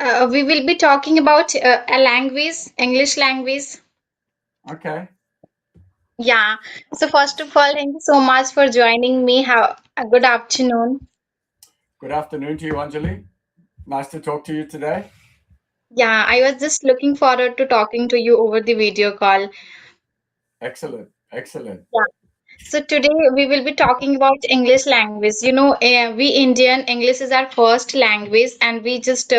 We will be talking about a language, English language. Okay. Yeah. So first of all, thank you so much for joining me. Have a good afternoon. Good afternoon to you, Anjali. Nice to talk to you today. Yeah, I was just looking forward to talking to you over the video call. Excellent. Excellent. Yeah. So today we will be talking about English language. We Indian English is our first language, and we just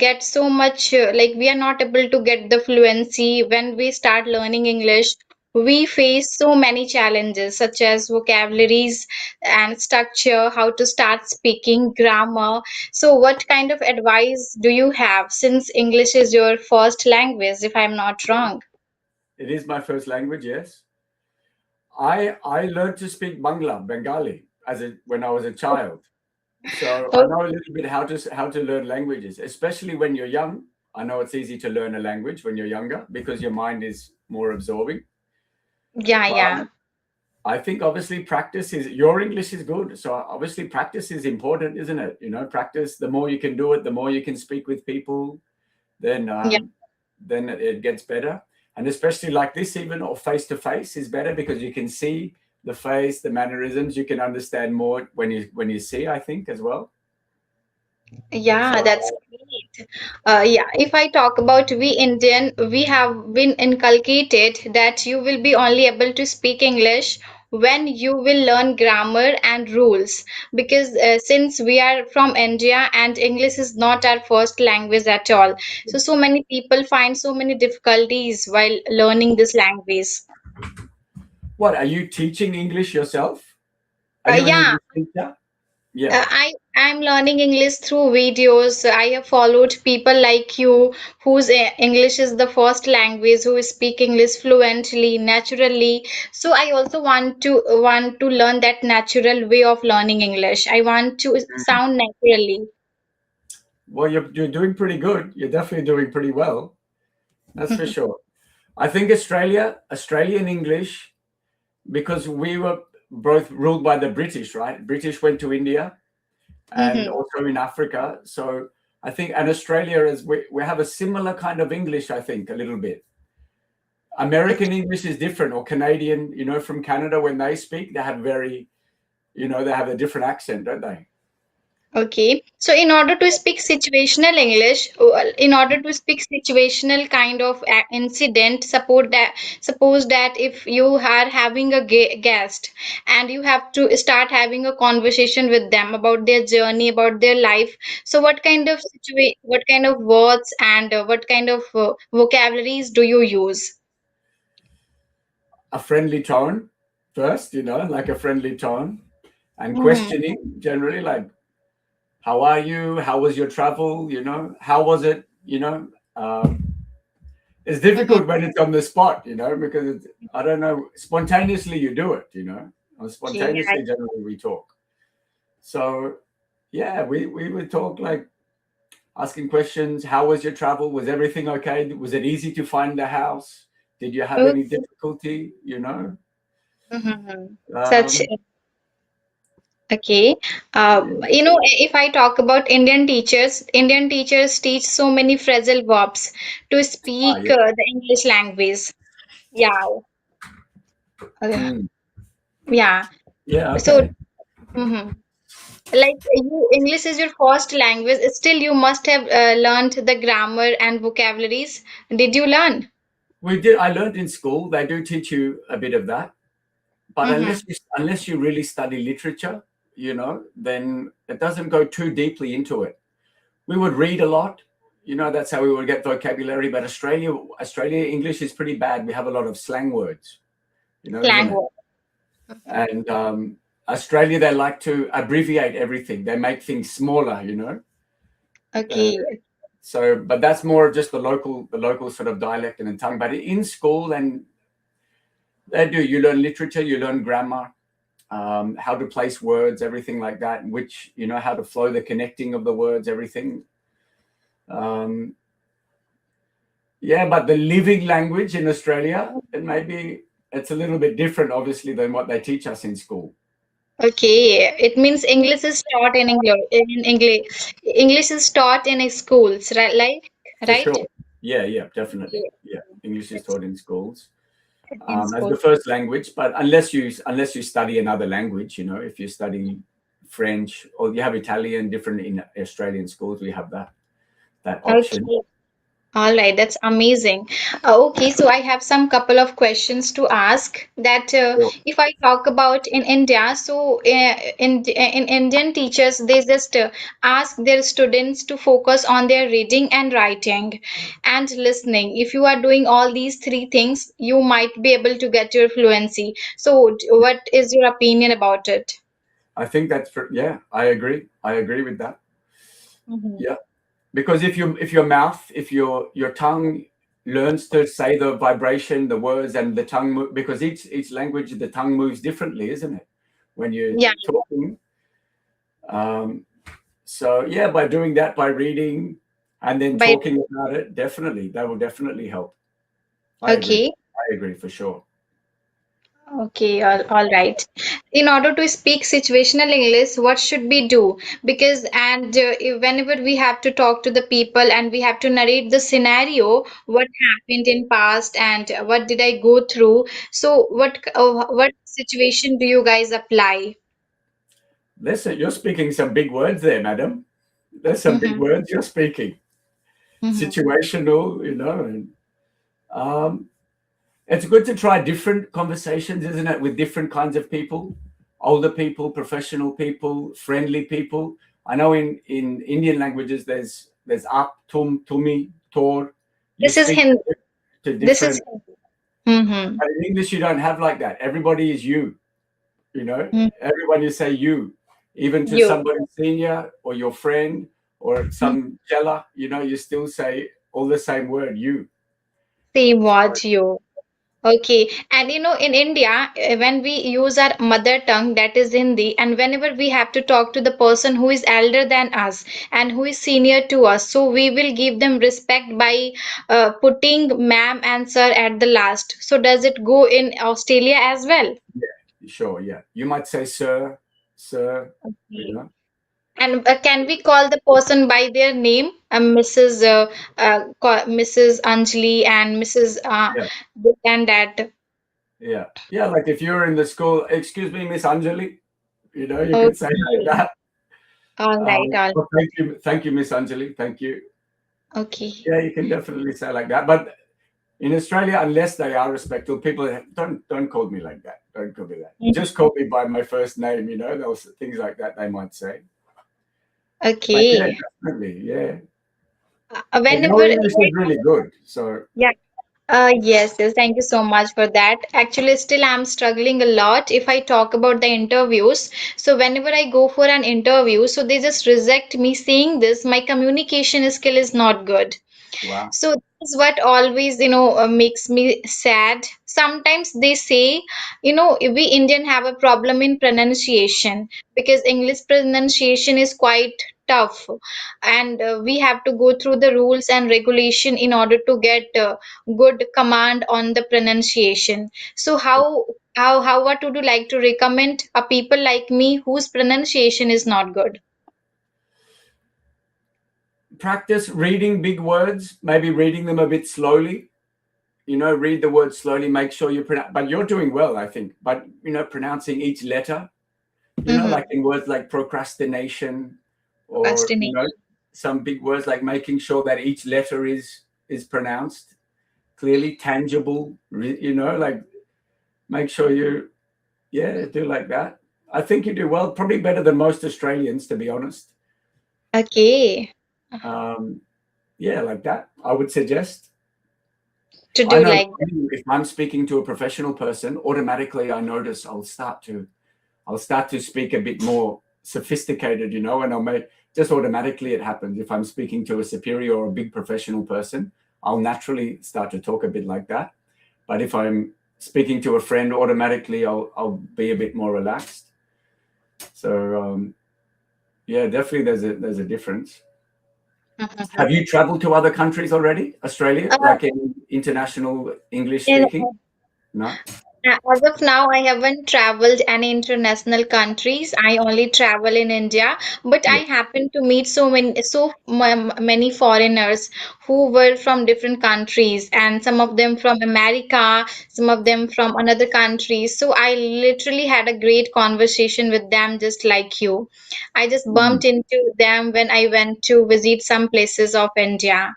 get so much like we are not able to get the fluency when we start learning English. We face so many challenges such as vocabularies and structure, how to start speaking, grammar. So, what kind of advice do you have since English is your first language, if I'm not wrong? It is my first language, yes. I learned to speak Bangla, Bengali, when I was a child. So I know a little bit how to learn languages, especially when you're young. I know it's easy to learn a language when you're younger because your mind is more absorbing. Yeah, But yeah. I think obviously practice is your English is good. So obviously practice is important, isn't it? Practice, the more you can do it, the more you can speak with people, then Yeah. it gets better. And especially like this, even or face to face is better because you can see the face, the mannerisms. You can understand more when you see. I think as well. Yeah, So that's great. Yeah, if I talk about we Indian, we have been inculcated that you will be only able to speak English when you will learn grammar and rules. Because since we are from India and English is not our first language at all, so many people find so many difficulties while learning this language. what are you teaching English yourself? Are you an Yeah, English teacher? Yeah. I'm learning English through videos. I have followed people like you whose English is the first language, who speak English fluently, naturally. So I also want to learn that natural way of learning English. I want to sound naturally. Well, you're doing pretty good. You're definitely doing pretty well. That's for sure. I think Australian English, because we were both ruled by the British, right? British went to India and Mhm. also in Africa. So I think, and Australia is, we have a similar kind of English, I think, a little bit. American English is different, or Canadian, from Canada, when they speak, they have they have a different accent, don't they? Okay, so in order to speak situational English, in order to speak situational kind of incident, suppose that if you are having a guest and you have to start having a conversation with them about their journey, about their life. So what kind of words and what kind of vocabularies do you use? A friendly tone first, like a friendly tone, and Hmm. questioning generally, like, how are you? How was your travel? How was it? It's difficult when it's on the spot, because I don't know, spontaneously you do it, or Okay, spontaneously generally we talk. So yeah, we would talk like asking questions. How was your travel? Was everything okay? Was it easy to find the house? Did you have any okay. difficulty? Mhm. Such Um, Okay. If I talk about Indian teachers teach so many phrasal verbs to speak yeah. the English language. Yeah. Uh, Mm, yeah. yeah. So, Okay. mhm. Like English is your first language, still you must have learned the grammar and vocabularies. Did you learn? We did. I learned in school. They do teach you a bit of that, but Mm-hmm. unless you really study literature, then it doesn't go too deeply into it. We would read a lot. That's how we would get vocabulary. But Australia English is pretty bad. We have a lot of slang words, isn't Slang it? word. And Australia, they like to abbreviate everything. They make things smaller. Uh, Okay. but that's more of just the local sort of dialect and tongue. But in school, then they do. You learn literature, you learn grammar, how to place words, everything like that. Which how to flow, the connecting of the words, everything. Um, Yeah, but the living language in Australia, it's a little bit different, obviously, than what they teach us in school. Okay, it means English is taught in English. English is taught in schools, right? Like, For right? sure. Yeah, yeah, definitely. Okay, Yeah, English is it's taught in schools in as the school. first language, but unless you study another language, if you study French or you have Italian, different in Australian schools, we have that option. Okay. All right, that's amazing. Okay, so I have some couple of questions to ask. That Sure. if I talk about in India, so in Indian teachers, they just ask their students to focus on their reading and writing and listening. If you are doing all these three things, you might be able to get your fluency. So, what is your opinion about it? I think yeah, I agree. I agree with that. Mhm. Yeah, because if your mouth, if your tongue learns to say the vibration, the words, and the tongue, because each language, the tongue moves differently, isn't it? When you're Yeah, talking, um, so yeah, by doing that, by reading and then by talking about it, definitely that will definitely help. I agree. okay. I agree for sure. Okay, all right. In order to speak situational English, what should we do? Because whenever we have to talk to the people and we have to narrate the scenario, what happened in past and what did I go through? So what situation do you guys apply? Listen, you're speaking some big words there, madam. There's some big Mm-hmm, words you're speaking. mm-hmm. Situational, and um, it's good to try different conversations, isn't it, with different kinds of people, older people, professional people, friendly people. I know in Indian languages there's up, tum, tumi, tor. You This is speak Hindi. to This is different. mm-hmm, But in English, you don't have like that. Everybody is you. You know, mm-hmm. everyone you say you, even to You. somebody senior or your friend or some chela. You still say all the same word you. Same So what you. Okay, and in India, when we use our mother tongue, that is Hindi, and whenever we have to talk to the person who is elder than us and who is senior to us, so we will give them respect by putting ma'am and sir at the last. So, does it go in Australia as well? yeah, sure, yeah. You might say sir, sir. You Okay. know, And can we call the person by their name? Mrs. Anjali and Mrs. yeah, This and that. yeah, yeah. Like if you're in the school, excuse me, Miss Anjali. You could say like Okay. that. All right. All Well, thank you, Miss Anjali. Thank you. okay. Yeah, you can definitely say like that. But in Australia, unless they are respectful, people don't call me like that. Don't call me that. Just call me by my first name. Those things like that they might say. But yeah, Okay. definitely, yeah. But Whenever, your English is really good. So yeah. Yes, yes. Thank you so much for that. Actually, still I'm struggling a lot if I talk about the interviews. So whenever I go for an interview, so they just reject me saying this, my communication skill is not good. wow, So this is what always, makes me sad. Sometimes they say, we Indian have a problem in pronunciation because English pronunciation is quite tough, and we have to go through the rules and regulation in order to get good command on the pronunciation. So what would you like to recommend a people like me whose pronunciation is not good? practice reading big words. Maybe reading them a bit slowly. Read the words slowly. Make sure you pronounce. But you're doing well, I think. But pronouncing each letter. Like Mm-hmm. in words like procrastination, or Procrastination. some big words like making sure that each letter is pronounced clearly, tangible. Like make sure you, yeah, do like that. I think you do well, probably better than most Australians, to be honest. Okay. Um, yeah, like that. I would suggest. To I do know like if I'm speaking to a professional person, automatically I notice I'll start to speak a bit more sophisticated, and I'll make just automatically it happens. If I'm speaking to a superior or a big professional person, I'll naturally start to talk a bit like that. But if I'm speaking to a friend, automatically I'll be a bit more relaxed. So yeah, definitely there's a difference. that. Have you traveled to other countries already? Australia, Uh, like in international English in, speaking? No. As of now, I haven't traveled any international countries. I only travel in India, but I Yeah. happen to meet many foreigners who were from different countries, and some of them from America, some of them from another countries. So I literally had a great conversation with them, just like you. I just Mm. bumped into them when I went to visit some places of India.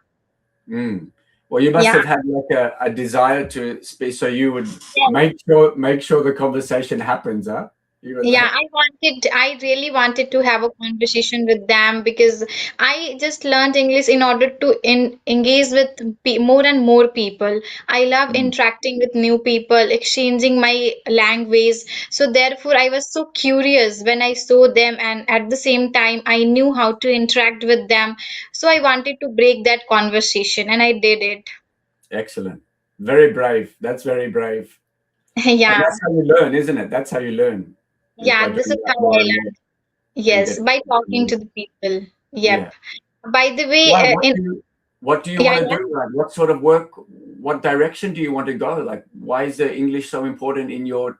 Mm. Well, you must Yeah. have had like a desire to speak, so you would make sure the conversation happens, huh? You were Yeah, like, I really wanted to have a conversation with them because I just learned English in order to engage with more and more people. I love mm, interacting with new people, exchanging my language. So therefore, I was so curious when I saw them, and at the same time, I knew how to interact with them. So I wanted to break that conversation, and I did it. excellent, very brave. That's very brave, and Yeah, that's how you learn, isn't it? That's how you learn, is by yeah, this is doing that how more I and more learned. and Yes, get. by talking to the people. Yeah. Yep. By the way, Why? in What do you yeah, want to yeah. do? Like, what sort of work? What direction do you want to go? Like, why is the English so important in your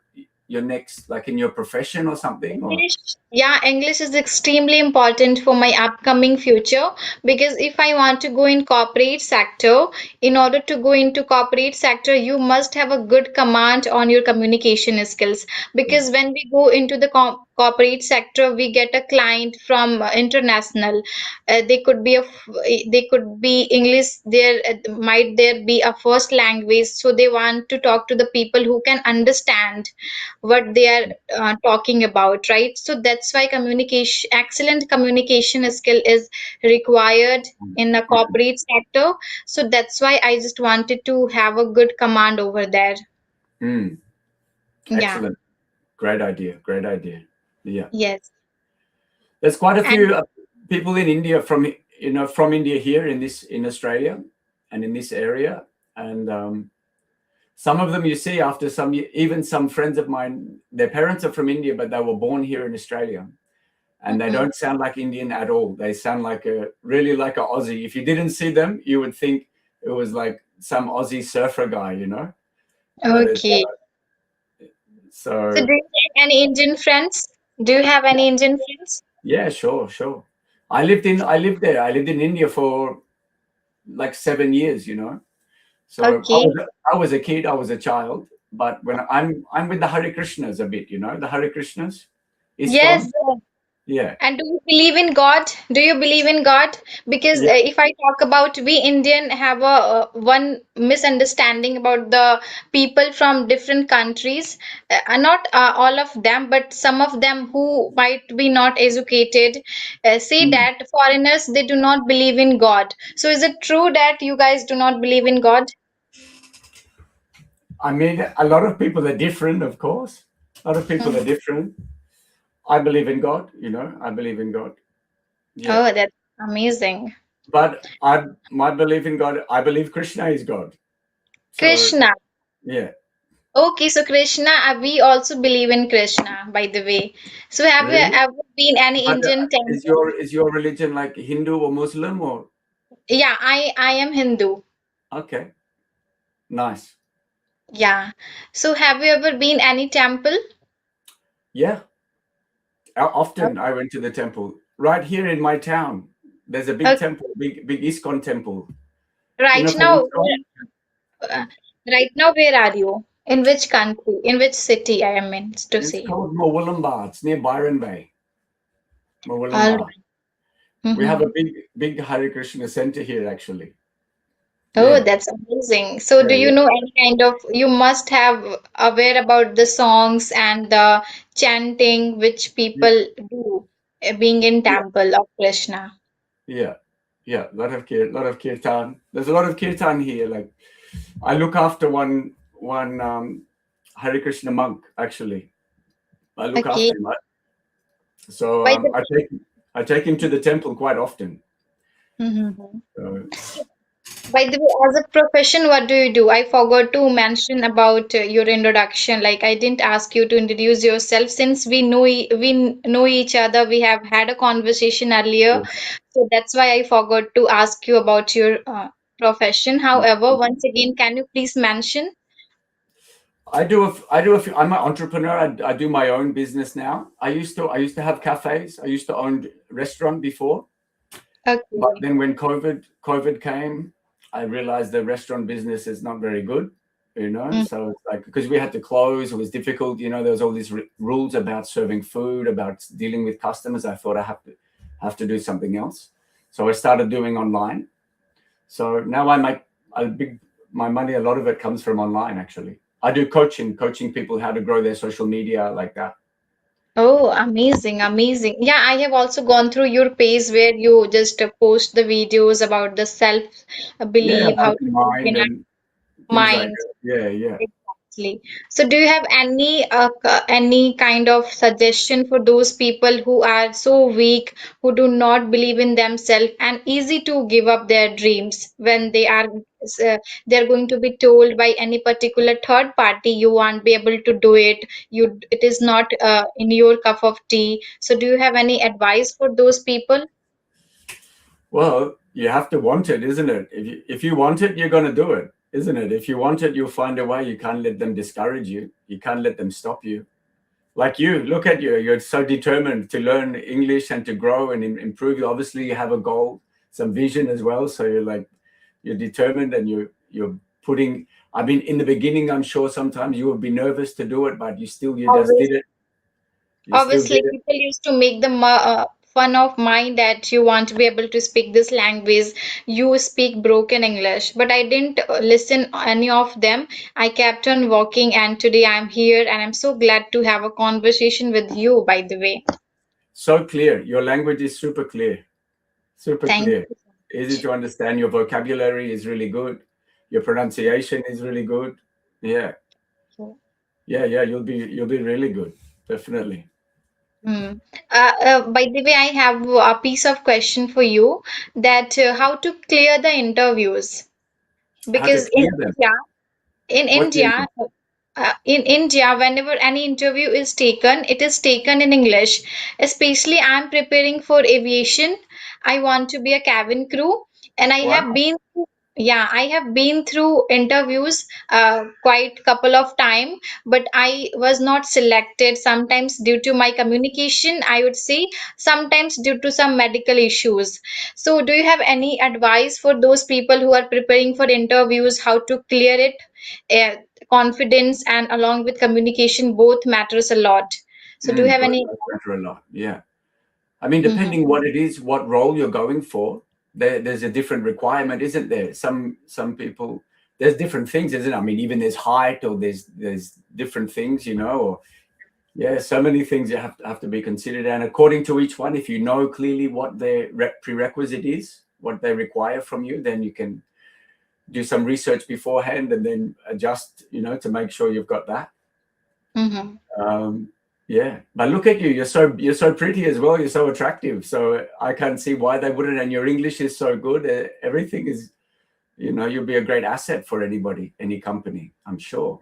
next, like in your profession or something? Or English, yeah, English is extremely important for my upcoming future because if I want to go in corporate sector, in order to go into corporate sector, you must have a good command on your communication skills. yeah. Because when we go into the corporate sector, we get a client from international. They could be English. There might there be a first language, so they want to talk to the people who can understand what they are talking about, right? So that's why communication, excellent communication skill is required in the Mm, corporate sector. So that's why I just wanted to have a good command over there. mm, Yeah. excellent. Great idea. Great idea. Yeah. Yes. There's quite a And few people in India from India here in Australia and in this area, and some of them you see after even some friends of mine, their parents are from India, but they were born here in Australia, and they mhm. don't sound like Indian at all. They sound like a really like a Aussie. If you didn't see them, you would think it was like some Aussie surfer guy, But Okay. So so do you have any Indian friends? Do you have yeah, any Indian friends? yeah, sure, sure. I lived there. I lived in India for like 7 years. So Okay. I was a kid, I was a child, but when I'm with the Hare Krishnas a bit, the Hare Krishnas, Yes. ISKCON, yeah, And do you believe in God? Do you believe in God? Because yeah. if I talk about we Indian have a one misunderstanding about the people from different countries. Not all of them, but some of them who might be not educated say Mm. that foreigners they do not believe in God. So is it true that you guys do not believe in God? I mean, a lot of people are different, of course. A lot of people are Mhm. different. I believe in God. I believe in God. Yeah, Oh, that's amazing. but my belief in God, I believe Krishna is God. So Krishna. yeah, Okay, so Krishna, we also believe in Krishna, by the way. So have you really. ever been any But Indian is temple? your religion like Hindu or Muslim or Yeah, I am Hindu. okay, nice. Yeah. So have you ever been any temple? Yeah, Oh, often I went to the temple right here in my town. There's a big okay. temple, big ISKCON temple. Right For now, ISKCON, right now, where are you? In which country? In which city? I am meant to it's say. called Murwillumbah. It's near Byron Bay, All Murwillumbah. right. We have a Mm-hmm. big Hare Krishna center here, actually. Oh, Yeah, that's amazing. So do yeah, you yeah, know any kind of, you must have aware about the songs and the chanting which yeah, people do being in yeah, temple of Krishna. yeah. Yeah. Lot of kirtan. There's a lot of kirtan here. Like I look after one Hare Krishna monk, actually. I look Okay. after him. So By the I take him to the temple quite often. Mhm. So, By the way, as a profession, what do you do? I forgot to mention about your introduction. Like I didn't ask you to introduce yourself since we know each other. We have had a conversation earlier, so that's why I forgot to ask you about your profession. However, once again, can you please mention? I'm an entrepreneur. I do my own business now. I used to have cafes. I used to own restaurant before, but Okay. then when COVID came, I realized the restaurant business is not very good. Mm. So it's like, because we had to close, it was difficult. There was all these rules about serving food, about dealing with customers. I thought I have to do something else, so I started doing online. So now I make a big my money. A lot of it comes from online. Actually, I do coaching people how to grow their social media like that. Oh, amazing, amazing. Yeah, I have also gone through your page where you just post the videos about the self Yeah, belief, how about to the build mind in our and things like mind. that. Yeah, yeah. Exactly. So, do you have any kind of suggestion for those people who are so weak, who do not believe in themselves, and easy to give up their dreams when they're going to be told by any particular third party, you won't be able to do it. It is not in your cup of tea. So, do you have any advice for those people? Well, you have to want it, isn't it? If you want it, you're going to do it, isn't it? If you want it, you'll find a way. You can't let them discourage you. You can't let them stop you. Like you, look at you. You're so determined to learn English and to grow and improve. Obviously, you have a goal, some vision as well. So you're determined and you're putting. I mean, in the beginning, I'm sure sometimes you would be nervous to do it, but you just did it. You still Obviously, did it. people used to make the fun of mine that you want to be able to speak this language. You speak broken English, but I didn't listen any of them. I kept on walking, and today I'm here, and I'm so glad to have a conversation with you. By the way, So clear. Your language is super clear. Super thank clear, you so easy much. to understand. Your vocabulary is really good. Your pronunciation is really good. Yeah, yeah. You'll be really good. Definitely. Hmm. By the way, I have a piece of question for you that how to clear the interviews How to because clear them? in What do you India, mean? in India, whenever any interview is taken, it is taken in English. Especially, I'm preparing for aviation. I want to be a cabin crew, and Wow. yeah, I have been through interviews quite couple of time, but I was not selected. Sometimes due to my communication, I would say. Sometimes due to some medical issues. So, do you have any advice for those people who are preparing for interviews, how to clear it? Confidence and along with communication both matters a lot. So do you have Both any? does matter a lot. Yeah. I mean, Mhm. depending what it is, what role you're going for, there's a different requirement, isn't there? Some people, there's different things, isn't it? I mean, even there's height, or there's different things, or yeah, so many things you have to be considered, and according to each one, if you know clearly what their prerequisite is, what they require from you, then you can do some research beforehand and then adjust, to make sure you've got that. Mhm. Um, yeah, but look at you. You're so pretty as well. You're so attractive. So I can't see why they wouldn't. And your English is so good. Everything is, you'll be a great asset for anybody, any company. I'm sure.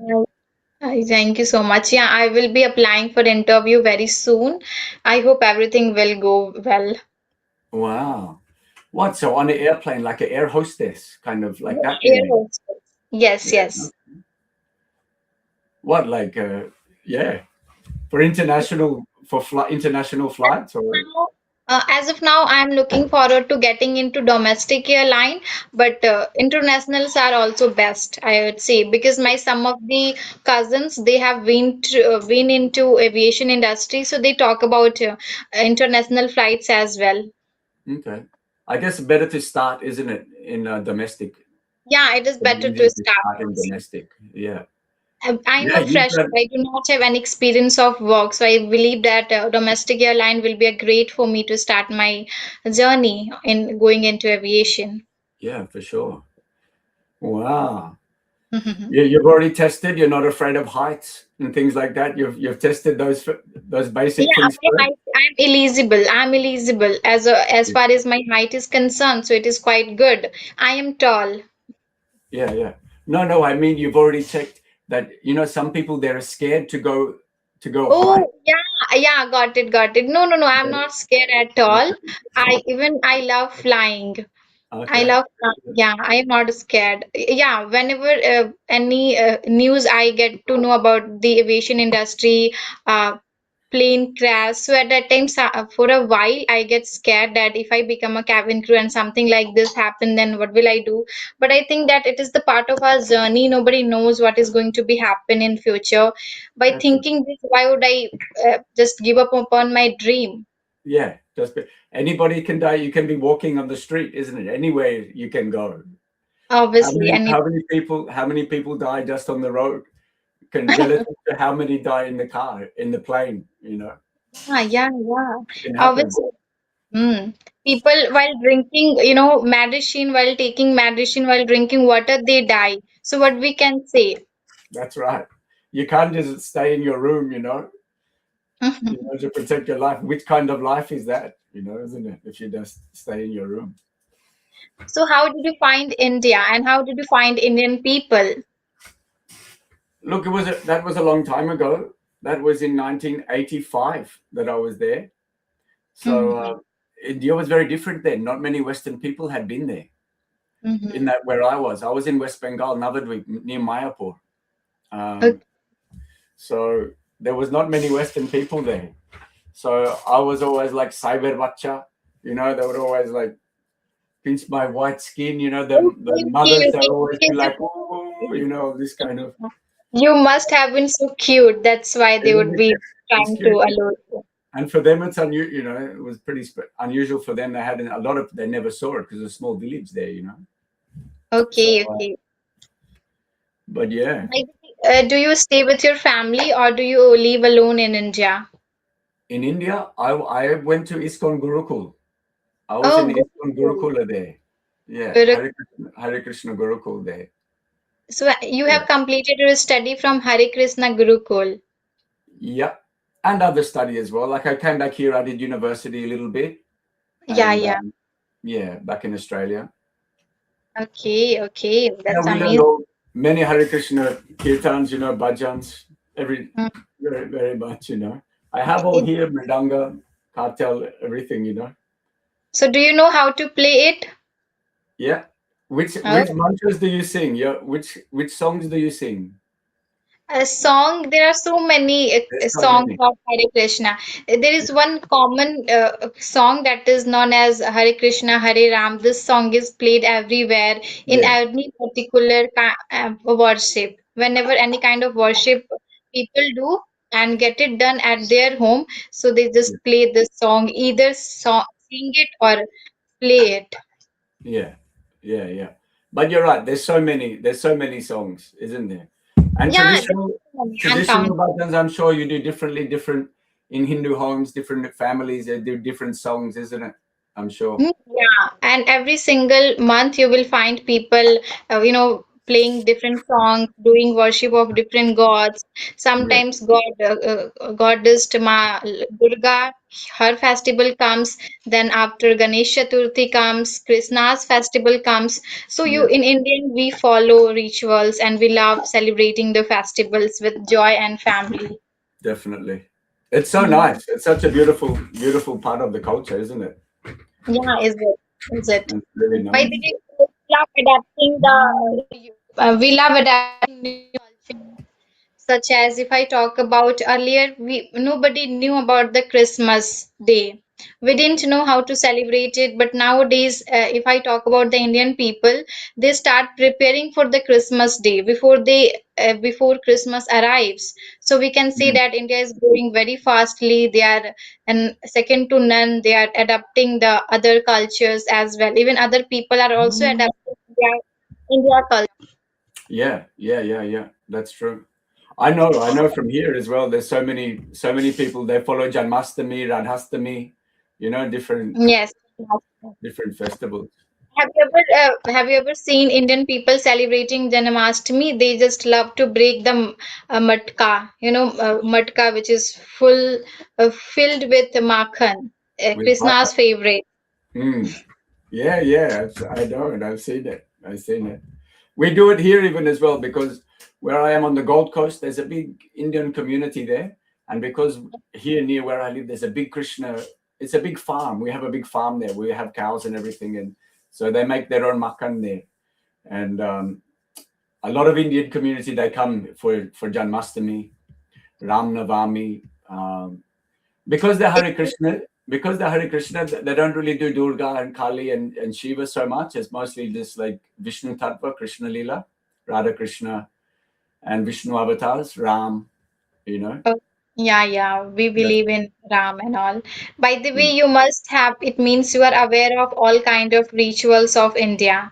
Thank you so much. Yeah, I will be applying for interview very soon. I hope everything will go well. Wow. What? So on an airplane, like an air hostess, kind of like Yeah, that, you air mean? hostess. Yes, Yeah. yes. What, like, yeah, for international flights, or Now, as of now, I'm looking forward to getting into domestic airline, but internationals are also best, I would say, because my some of the cousins they have been into aviation industry, so they talk about international flights as well. okay. I guess better to start, isn't it, in domestic? Yeah, it is It'd be better easier to to start. start in domestic. Yeah. I'm Yeah, a you've fresh. got. I do not have any experience of work, so I believe that domestic airline will be a great for me to start my journey in going into aviation. Yeah, for sure. Wow. You've already tested. You're not afraid of heights and things like that. You've tested those basic Yeah, things first. I'm eligible. I'm eligible as far as my height is concerned, so it is quite good. I am tall. Yeah, yeah. No, no. I mean, you've already checked that. Some people, they're scared to go high. Oh, yeah, yeah, got it, got it. No, no, no, I'm not scared at all. I love flying. I Okay. love, yeah, I am not scared. Yeah, whenever any news I get to know about the aviation industry, uh, plane crash. So at that time, for a while, I get scared that if I become a cabin crew and something like this happen, then what will I do? But I think that it is the part of our journey. Nobody knows what is going to be happen in future. By That's it. thinking this, why would I just give up upon my dream? Yeah. Anybody can die. You can be walking on the street, isn't it? Anywhere you can go. Obviously, and How many people die just on the road? Can relative to how many die in the car, in the plane, yeah. it can happen. Obviously. Mm. People while drinking, medicine, while taking medicine, while drinking water, they die. So what we can say? That's right. You can't just stay in your room, to protect your life. Which kind of life is that, isn't it? If you just stay in your room. So how did you find India and how did you find Indian people? Look, that was a long time ago. That was in 1985 that I was there. So Mm-hmm. India was very different then. Not many Western people had been there. In Mm-hmm. that where I was. I was in West Bengal, Navadvip, near Mayapur. Okay. So there was not many Western people there. So I was always like cyber bacha, they would always like pinch my white skin, the Okay, mothers are okay, always be okay. like, oh, this kind of, You must have been so cute. That's why they isn't would it? be It's trying to cute. allure you. And for them, it's unusual, it was pretty unusual for them. They had a lot of, they never saw it because it's a small village there. So, Okay, okay. but yeah, By the way, do you stay with your family or do you live alone in India? in India, I went to ISKCON Gurukul. I was in Oh, ISKCON good. Gurukula there. Yeah, Good. Hare Krishna Gurukul there. So you Yeah. have completed your study from Hare Krishna Gurukul. Yeah. And other study as well. Like I came back here, I did university a little bit. Yeah, And yeah. yeah, back in Australia. Okay, okay. Yeah, That's we learned amazing. all many Hare Krishna kirtans, bhajans, every Mm. very, very much. I have all It- here, mridanga, kartal, everything. So do you know how to play it? Yeah. Which Oh. mantras do you sing? Yeah. Which songs do you sing? A song, there are so many There's so songs many. of Hare Krishna. There is one common song that is known as Hare Krishna, Hare Ram. This song is played everywhere in Yeah. any particular worship. Whenever any kind of worship people do and get it done at their home, so they Yeah. just play this song, either sing it or play it. Yeah. Yeah. Yeah. But you're right. There's so many songs, isn't there? And Yeah, there traditional are so many, traditional uncountable. bhajans, I'm sure you do different in Hindu homes, different families, they do different songs, isn't it? I'm sure. Yeah, and every single month you will find people, playing different songs, doing worship of different gods. Yeah. Sometimes goddess Durga, her festival comes. Then after Ganesh Chaturthi comes, Krishna's festival comes. So you Yeah. in Indian we follow rituals and we love celebrating the festivals with joy and family. Definitely. It's so Mhm. nice. It's such a beautiful, beautiful part of the culture, isn't it? Yeah, is it? Is it? It's really By nice. the way, we love adapting we love adapting new culture. Such as if I talk about earlier, we nobody knew about the Christmas day. We didn't know how to celebrate it, but nowadays, if I talk about the Indian people, they start preparing for the Christmas day before Christmas arrives. So we can see Mhm. that India is growing very fastly. They are and second to none. They are adapting the other cultures as well. Even other people are also adapting their India culture. Yeah, yeah, yeah, yeah. That's true. I know from here as well. There's so many people. They follow Janmastami, Radhastami, different Yes. different festivals. Have you ever seen Indian people celebrating Janmashtami? They just love to break the matka, matka which is filled with makhan, With butter. Krishna's favorite. Mm. Yeah, yeah. I know it. I've seen it. I've seen it. We do it here even as well because where I am on the Gold Coast, there's a big Indian community there, and because here near where I live, there's a big Krishna. It's a big farm. We have a big farm there. We have cows and everything, and So they make their own makan there, and a lot of Indian community, they come for Janmashtami, Ram Navami, because they're Hare Krishna. Because they're Hare Krishna, they don't really do Durga and Kali and Shiva so much. It's mostly just like Vishnu Tattva, Krishna Lila, Radha Krishna, and Vishnu avatars, Ram. You know. Oh, yeah, yeah, we That, believe in Ram and all. By the way, mm, you must have, it means you are aware of all kind of rituals of India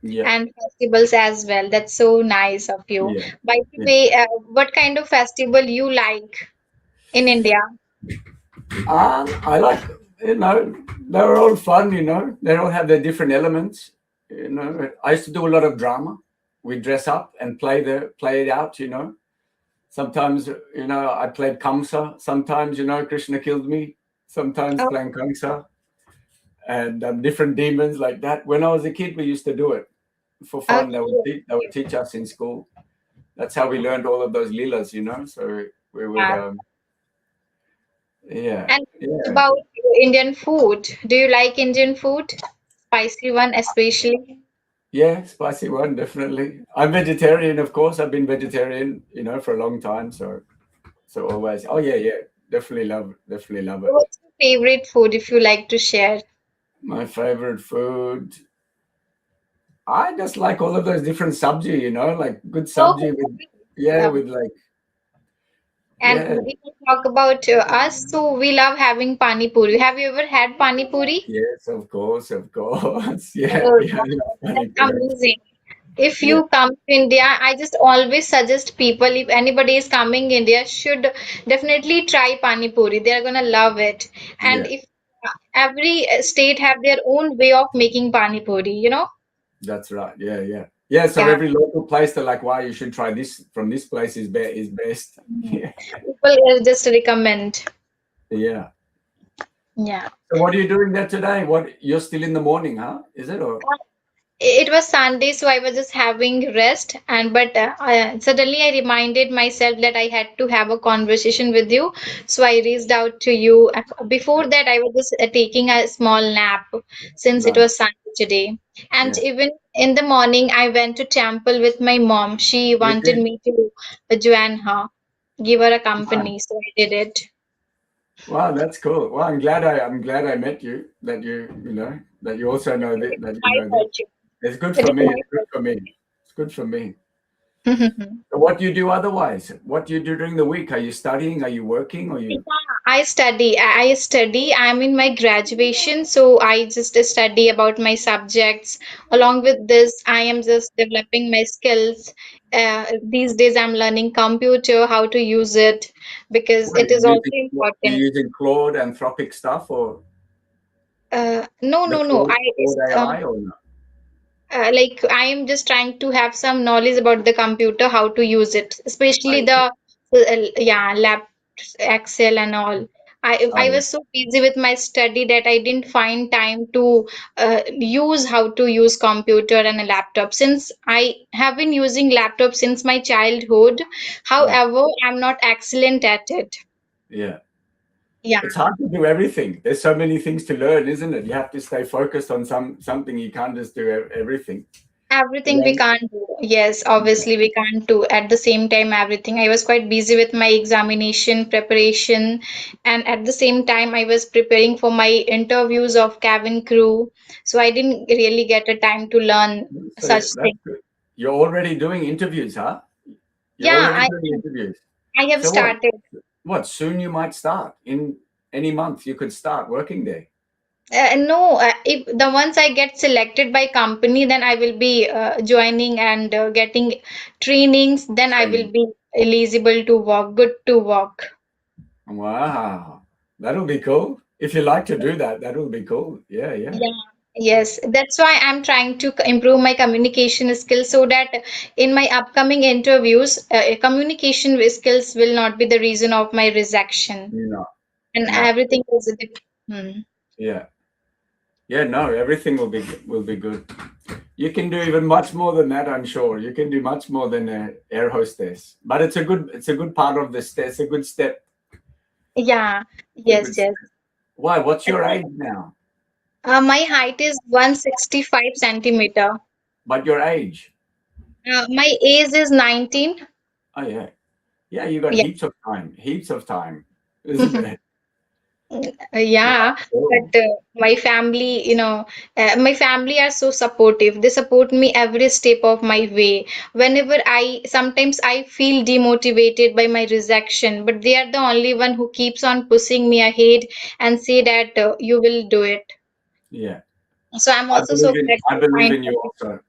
yeah, and festivals as well. That's so nice of you. yeah, By the yeah. way, what kind of festival you like in India? I like, they're all fun, they all have their different elements. I used to do a lot of drama. We dress up and play it out. Sometimes, I played Kamsa. Sometimes, Krishna killed me. Sometimes Oh, playing Kamsa and different demons like that. When I was a kid, we used to do it for fun. They would teach us in school. That's how we learned all of those leelas. So we would, yeah. yeah, And yeah. about Indian food, do you like Indian food? Spicy one especially? Yeah, spicy one, definitely. I'm vegetarian, of course. I've been vegetarian, for a long time. So always. Oh yeah, yeah. Definitely love it. What's your favorite food if you like to share? My favorite food. I just like all of those different sabji, like good sabji Oh, with, yeah, love. with like, And yeah, if we talk about us, so we love having pani puri. Have you ever had pani puri? yes, of course, of course. Yeah, Oh, yeah, yeah. Pani that's puri. amazing. If Yeah, you come to India, I just always suggest people, if anybody is coming India, should definitely try pani puri. They're gonna love it. And yeah, if every state have their own way of making pani puri. that's right. Yeah, yeah. Yeah, so Yeah. every local place, they're like, wow, you should try this from this place is best. Mhm. Yeah, People just recommend. yeah. Yeah. So what are you doing there today? You're still in the morning, huh? Is it or It was Sunday, so I was just having rest, and but suddenly I reminded myself that I had to have a conversation with you, so I reached out to you. Before that, I was just taking a small nap since it right? was Sunday today, and Yeah, even in the morning, I went to temple with my mom. She you wanted did. me to join her, give her a Wow, company, so I did it. wow, that's cool. Well, I'm glad I met you. That you also know It's that you my know this. fortune. It's good It for is me. It's good for me. It's good for me. my So what do you do otherwise? What do you do during the week? Are you studying? Are you working? Or Yeah, you? I study. I study. I'm in my graduation, so I just study about my subjects. Along with this, I am just developing my skills. These days, I'm learning computer, how to use it, because What are it is you also using? What, are important. you using Claude Anthropic stuff or No, the no, no. Claude AI or not? Like I am just trying to have some knowledge about the computer, how to use it, I especially see. yeah, lab, Excel and all. I Oh, was so busy with my study that I didn't find time to use how to use computer and a laptop. Since I have been using laptop since my childhood, right. however, I'm not excellent at it. Yeah. Yeah. It's hard to do everything. There's so many things to learn, isn't it? You have to stay focused on something. You can't just do everything. Everything we Yeah. can't do. Yes, obviously we can't do at the same time everything. I was quite busy with my examination preparation, and at the same time I was preparing for my interviews of cabin crew. So I didn't really get a time to learn So such that's things. good. You're already doing interviews, huh? You're Yeah, already doing interviews. I have So what? started. What? Soon you might start. In any month, you could start working there. No, if the once I get selected by company, then I will be joining and getting trainings. Then I will Training. be eligible to work, good to work. Wow. That'll be cool. If you like to do that, that'll be cool. Yeah, yeah. Yeah, yes, that's why I'm trying to improve my communication skills so that in my upcoming interviews, communication skills will not be the reason of my rejection, No, and no. everything is a hmm. Yeah. Yeah, no, everything will be good. You can do even much more than that, I'm sure. You can do much more than an air hostess. But it's a good part of the step. It's a good step. Yeah, It's a yes, good yes. step. Why? What's your age now? My height is 165 centimeter. But your age? My age is 19. Oh yeah, yeah. You got Yeah. heaps of time, isn't it? Yeah, Cool. but my family, my family are so supportive. They support me every step of my way. Sometimes I feel demotivated by my rejection, but they are the only one who keeps on pushing me ahead and say that you will do it. Yeah, So I'm also so glad I to believe find in you also.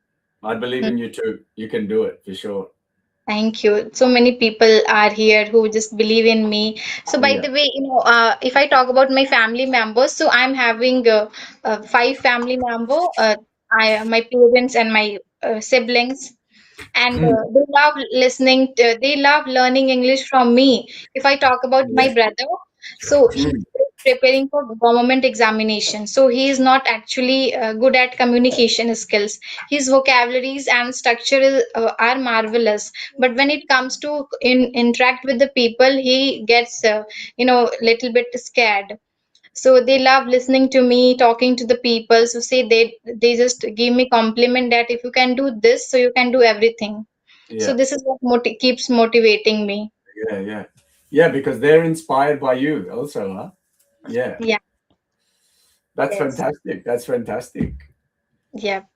I believe in you too. You can do it for sure. Thank you. So many people are here who just believe in me. So, by Yeah. the way, if I talk about my family members, so I'm having five family member. My parents and my siblings, and Mm. they love they love learning English from me. If I talk about my Yeah. brother, so he's Mm. preparing for government examination, so he is not actually good at communication skills. His vocabularies and structure are marvelous, but when it comes to interact with the people, he gets little bit scared. So they love listening to me, talking to the people. So say they just give me compliment that if you can do this, so you can do everything. So Yeah. this is what keeps motivating me. Yeah. Yeah. Yeah. Because they're inspired by you also, huh? Yeah. Yeah. That's Yes. fantastic. That's fantastic. Yep.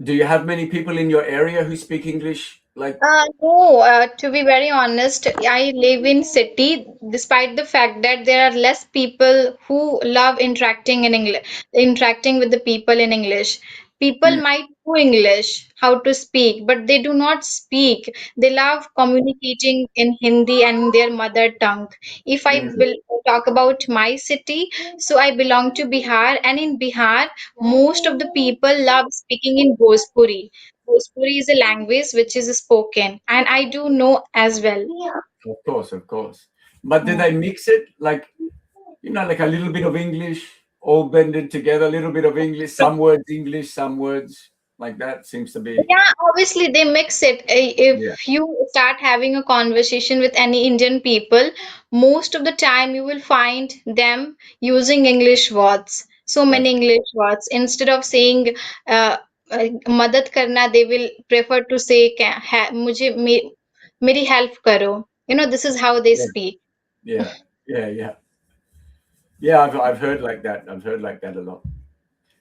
Do you have many people in your area who speak English? Like, No, to be very honest, I live in city despite the fact that there are less people who love interacting with the people in English. People mm, might know English, how to speak, but they do not speak. They love communicating in Hindi and their mother tongue. If I mm, will talk about my city, so I belong to Bihar, and in Bihar, most of the people love speaking in Bhojpuri. Bhojpuri is a language which is spoken, and I do know as well. of course, of course. But do Mm. they mix it like, like a little bit of English, all blended together, a little bit of English, some words like that seems to be. Yeah, obviously they mix it. Yeah. If you start having a conversation with any Indian people, most of the time you will find them using English words. So That's many English words. Instead of saying मदद करना, they will prefer to say मुझे मेरी help करो. This is how they yeah, speak. yeah, yeah, yeah. Yeah, I've heard like that. I've heard like that a lot.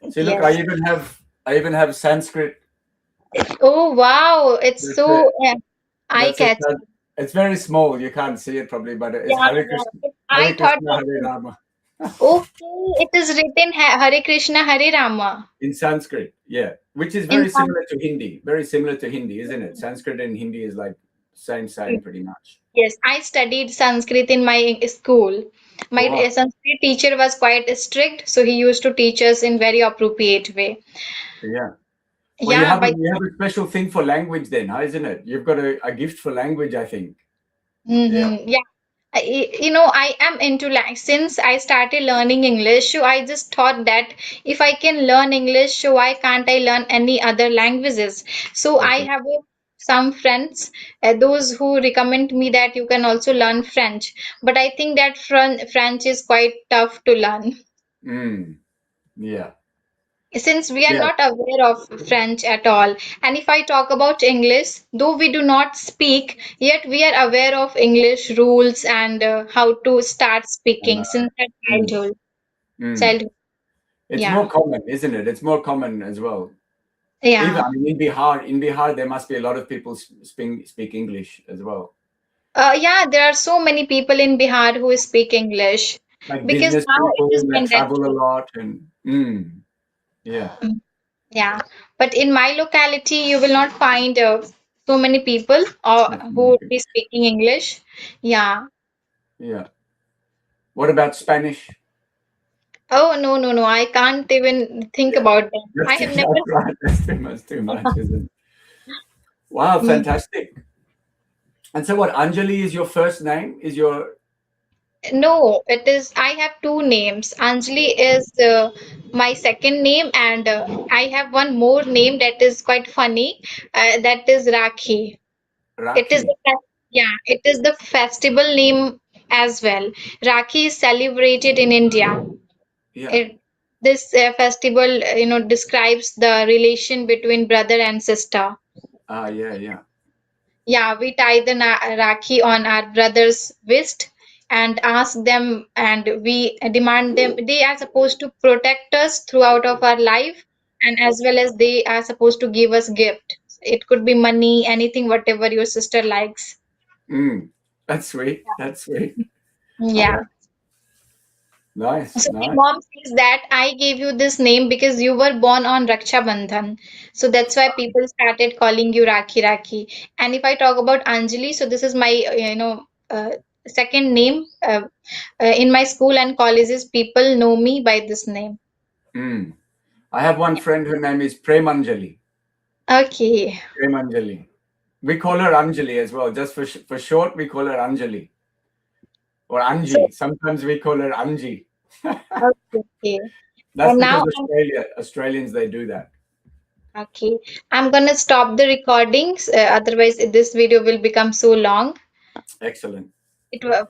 See, look, Yes. I even have Sanskrit. Oh wow, it's That's it. so That's it. eye-catching. It's very small. You can't see it probably, but it's Yeah, yeah. But I Hare thought Krishna, Hare that Rama okay, it is written Hare Krishna, Hare Rama. in Sanskrit. Yeah, which is In very similar to Hindi. Very similar to Hindi, isn't it? Sanskrit and Hindi is like same, Sanskrit. pretty much. Yes, I studied Sanskrit in my school. My Oh, Sanskrit teacher was quite strict, so he used to teach us in very appropriate way. yeah. Well, Yeah, by you have a special thing for language then, huh, isn't it? You've got a gift for language, I think. Yeah. yeah. I am into like since I started learning English, so I just thought that if I can learn English, so why can't I learn any other languages? So I Okay. have some friends, those who recommend me that you can also learn French, but I think that French is quite tough to learn Mm, yeah. since we are Yeah. not aware of French at all. And if I talk about English, though we do not speak, yet we are aware of English rules and how to start And, speaking since our mm, childhood. mm. Childhood, It's yeah, more common, isn't it? It's more common as well. Even, yeah. I mean, in Bihar, there must be a lot of people speak English as well, Yeah, there are so many people in Bihar who speak English like because business now it people is that travel a mandatory. lot, and yeah, Mm, yeah, but in my locality, you will not find so many people who would be speaking English. Yeah. yeah. What about Spanish? Oh, no, no, no. I can't even think Yeah, about them. I have never. that's right. That's too much, isn't it? Wow, Mm. fantastic. And so, what Anjali is your first name? Is your No, it is. I have two names. Anjali is my second name, and I have one more name that is quite funny. That is Rakhi. It is Rakhi? yeah, it is the festival name as well. Rakhi is celebrated in India. Yeah. It, this festival, describes the relation between brother and sister. Yeah, yeah. Yeah, we tie the Rakhi on our brother's wrist and ask them, and we demand them. They are supposed to protect us throughout of our life, and as well as they are supposed to give us gift. It could be money, anything, whatever your sister likes. Mm. That's sweet. That's sweet. Yeah. Yeah. Nice, So my nice. mom says that I gave you this name because you were born on Raksha Bandhan. So that's why people started calling you Rakhi Rakhi. And if I talk about Anjali, so this is my, second name. In my school and colleges, people know me by this name. Mm. I have one friend. Her name is Premanjali. Okay. Premanjali. We call her Anjali as well. Just for short, we call her Anjali or So, Anji. Sometimes we call her Anji. okay. Okay. That's And now, because Australians, they do that. okay, I'm gonna stop the recordings. Otherwise, this video will become so long. Excellent. It was